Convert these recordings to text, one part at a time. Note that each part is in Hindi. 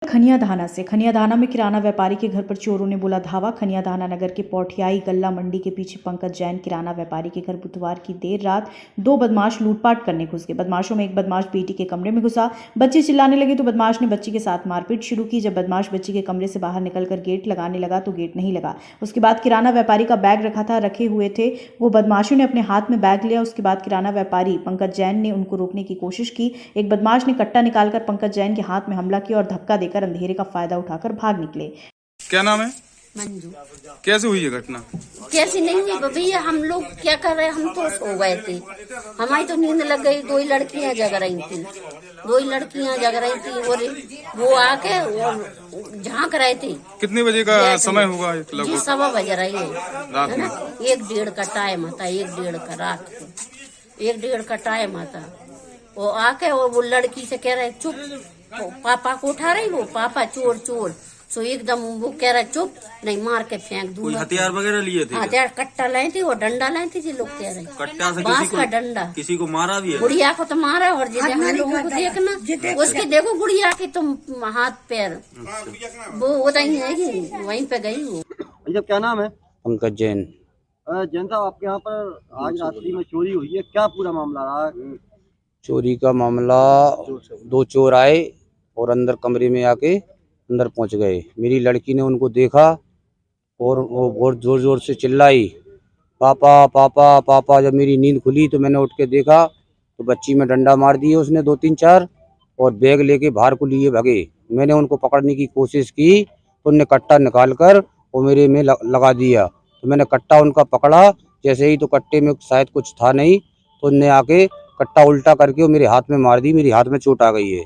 खनियाधाना में किराना व्यापारी के घर पर चोरों ने बोला धावा। खनियाधाना नगर के पौठियाई गल्ला मंडी के पीछे पंकज जैन किराना व्यापारी के घर बुधवार की देर रात दो बदमाश लूटपाट करने घुस गए। बदमाशों में एक बदमाश बेटी के कमरे में घुसा। बच्ची चिल्लाने लगी तो बदमाश ने बच्ची के साथ मारपीट शुरू की। जब बदमाश बच्ची के कमरे से बाहर निकलकर गेट लगाने लगा तो गेट नहीं लगा। उसके बाद किराना व्यापारी का बैग रखे हुए थे वो बदमाशों ने अपने हाथ में बैग लिया। उसके बाद किराना व्यापारी पंकज जैन ने उनको रोकने की कोशिश की। एक बदमाश ने कट्टा निकालकर पंकज जैन के हाथ में हमला किया और धक्का देकर अंधेरे का फायदा उठाकर भाग निकले। क्या नाम है? मंजू। कैसे हुई ये घटना? कैसी नहीं हुई भैया, हम लोग क्या कर रहे हैं, हम तो सो गए थे, हमारी तो नींद लग गई। दो ही लड़कियां जग रही थी और वो आके और झांक रहे थे। कितने बजे का समय होगा? जी 1:15 बज रही है रात में। 1-1:30 का टाइम आता, 1-1:30 का रात को 1-1:30 का टाइम आता। वो आके और वो लड़की से कह रहे चुप, पापा को उठा रही, वो पापा चोर चोर। सो एकदम वो कह रहा चुप, नहीं मार के फेंक दूंगा। हथियार वगैरह लिए थे? हथियार कट्टा लाए थे और डंडा लाए थे जी, लोग कह रहे कट्टा से बांस का डंडा। किसी को मारा भी है? गुड़िया को तो मारा और जिसे हम लोगों को देखना उसके देखो गुड़िया की तुम हाथ पैर वो वहीं है कि वहीं पे गई वो। जब क्या नाम है? पंकज जैन। जैन साहब, आपके यहाँ पर आज रात्रि में चोरी हुई है, क्या पूरा मामला रहा है? चोरी का मामला, दो चोर आए और अंदर कमरे में आके अंदर पहुंच गए। मेरी लड़की ने उनको देखा और वो बहुत जोर जोर से चिल्लाई पापा पापा पापा। जब मेरी नींद खुली तो मैंने उठ के देखा तो बच्ची में डंडा मार दिए उसने 2-3-4 और बैग लेके बाहर को लिए भागे। मैंने उनको पकड़ने की कोशिश की तो उनने कट्टा निकाल कर वो मेरे में लगा दिया। तो मैंने कट्टा उनका पकड़ा, जैसे ही तो कट्टे में शायद कुछ था नहीं तो उनने आके कट्टा उल्टा करके वो मेरे हाथ में मार दी। मेरी हाथ में चोट आ गई है।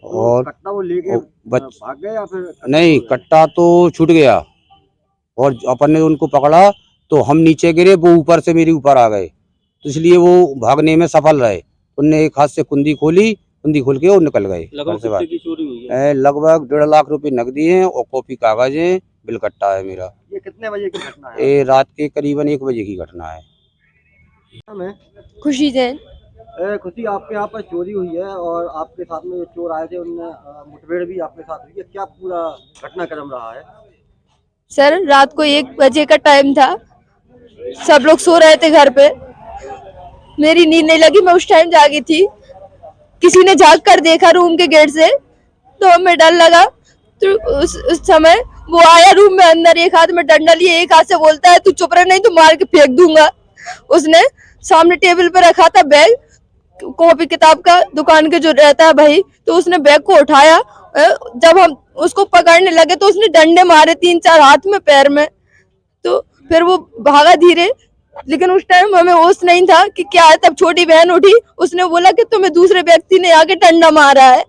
और कट्टा वो लेके भाग गए या फिर? नहीं, कट्टा तो छूट गया और अपन ने उनको पकड़ा तो हम नीचे गिरे, वो ऊपर से मेरे ऊपर आ गए, तो इसलिए वो भागने में सफल रहे। उनने एक हाथ से कुंडी खोली, कुंडी खोल के वो निकल गए। लगभग की चोरी हुई है? लगभग 1.5 लाख रुपए नकदी है और कॉपी कागज है, बिल कट्टा है मेरा। ये कितने बजे की घटना है? ये रात के करीबन 1 बजे की घटना है। खुशी जैन। खुशी, आपके यहाँ पर चोरी हुई है और आपके साथ में जो चोर आए थे उनने मुठभेड़ भी आपके साथ हुई है, क्या पूरा घटनाक्रम रहा है? सर रात को 1 बजे का टाइम था, सब लोग सो रहे थे घर पे, मेरी नींद नहीं लगी, मैं उस टाइम जागी थी। किसी ने झांक कर देखा रूम के गेट से तो हमें डर लगा। तो उस समय वो आया रूम में अंदर, एक हाथ में डंडा लिए, एक हाथ से बोलता है तू चुप रह नहीं तो मार के फेंक दूंगा। उसने सामने टेबल पर रखा था बैग, कॉपी किताब का दुकान के जो रहता है भाई, तो उसने बैग को उठाया। जब हम उसको पकड़ने लगे तो उसने डंडे मारे 3-4 हाथ में पैर में, तो फिर वो भागा धीरे, लेकिन उस टाइम हमें होश नहीं था कि क्या है। तब छोटी बहन उठी, उसने बोला कि तुम्हें दूसरे व्यक्ति ने आके डंडा मारा है।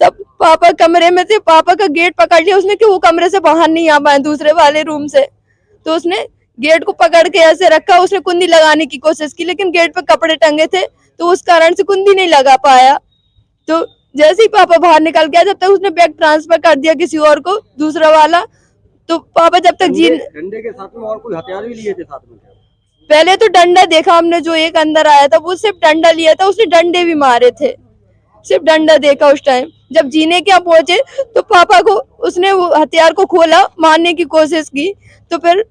तब पापा कमरे में थे, पापा का गेट पकड़ लिया उसने कि वो कमरे से बाहर नहीं आ पाए दूसरे वाले रूम से। तो उसने गेट को पकड़ के ऐसे रखा, उसने कुंडी लगाने की कोशिश की लेकिन गेट पे कपड़े टंगे थे तो उस कारण से कुंडी नहीं लगा पाया। तो जैसे ही पापा बाहर निकल गया, जब तक उसने बैग ट्रांसफर कर दिया किसी और को, दूसरा वाला, तो पापा जब तक डंडे के साथ में और कोई हथियार भी लिए थे साथ में? पहले तो डंडा देखा हमने, जो एक अंदर आया था वो सिर्फ डंडा लिया था, उसने डंडे भी मारे थे, सिर्फ डंडा देखा उस टाइम। जब जीने के यहाँ पहुंचे तो पापा को उसने वो हथियार को खोला, मारने की कोशिश की, तो फिर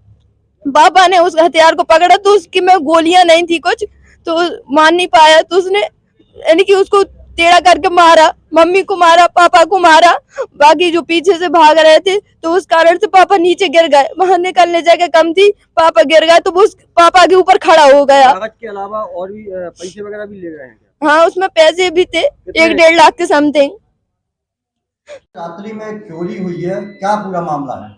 पापा ने उस हथियार को पकड़ा तो उसकी में गोलियां नहीं थी कुछ, तो मार नहीं पाया। तो उसने यानी कि उसको टेढ़ा करके मारा, मम्मी को मारा, पापा को मारा, बाकी जो पीछे से भाग रहे थे तो उस कारण से पापा नीचे गिर गए। वहां निकलने जगह कम थी, पापा गिर गए तो वो पापा के ऊपर खड़ा हो गया। कागज के अलावा और भी पैसे वगैरह भी ले गए हैं? हाँ, उसमें पैसे भी थे 1-1.5 लाख के समथिंग। रात्रि में चोरी हुई है, क्या पूरा मामला है?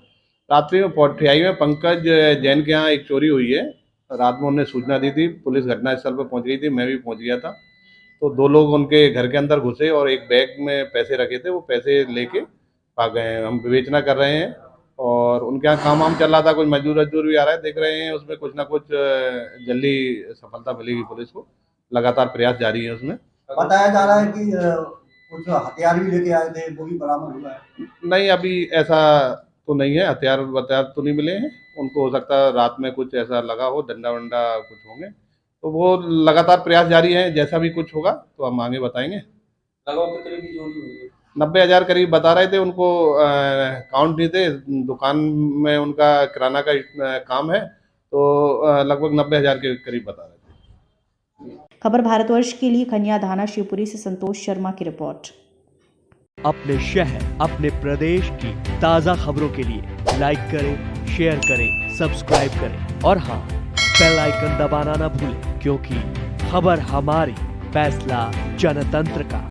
रात्रि में पौठियाई में पंकज जैन के यहाँ एक चोरी हुई है। रात में उन्हें सूचना दी थी, पुलिस घटनास्थल पर पहुंच गई थी, मैं भी पहुंच गया था। तो 2 लोग उनके घर के अंदर घुसे और एक बैग में पैसे रखे थे, वो पैसे लेके भाग गए हैं। हम विवेचना कर रहे हैं और उनके यहाँ काम वाम चल रहा था, कुछ मजदूर भी आ रहा है, देख रहे हैं उसमें कुछ ना कुछ जल्दी सफलता मिलेगी। पुलिस को लगातार प्रयास जारी है। उसमें बताया जा रहा है कि कुछ हथियार भी लेके आए थे, वो भी बरामद हुआ है? नहीं, अभी ऐसा तो नहीं है, हथियार तो नहीं मिले हैं उनको। हो सकता है रात में कुछ ऐसा लगा हो, डंडा वंडा कुछ होंगे, तो वो लगातार प्रयास जारी है। जैसा भी कुछ होगा तो हम आगे बताएंगे। लगभग कितने की चोरी हुई है? 90,000 करीब बता रहे थे। उनको काउंट नहीं थे, दुकान में उनका किराना का काम है, तो लगभग 90,000 के करीब बता रहे थे। खबर भारतवर्ष के लिए खनिया धाना शिवपुरी से संतोष शर्मा की रिपोर्ट। अपने शहर, अपने प्रदेश की ताजा खबरों के लिए लाइक करें, शेयर करें, सब्सक्राइब करें और हाँ, बेल आइकन दबाना ना भूलें, क्योंकि खबर हमारी, फैसला जनतंत्र का।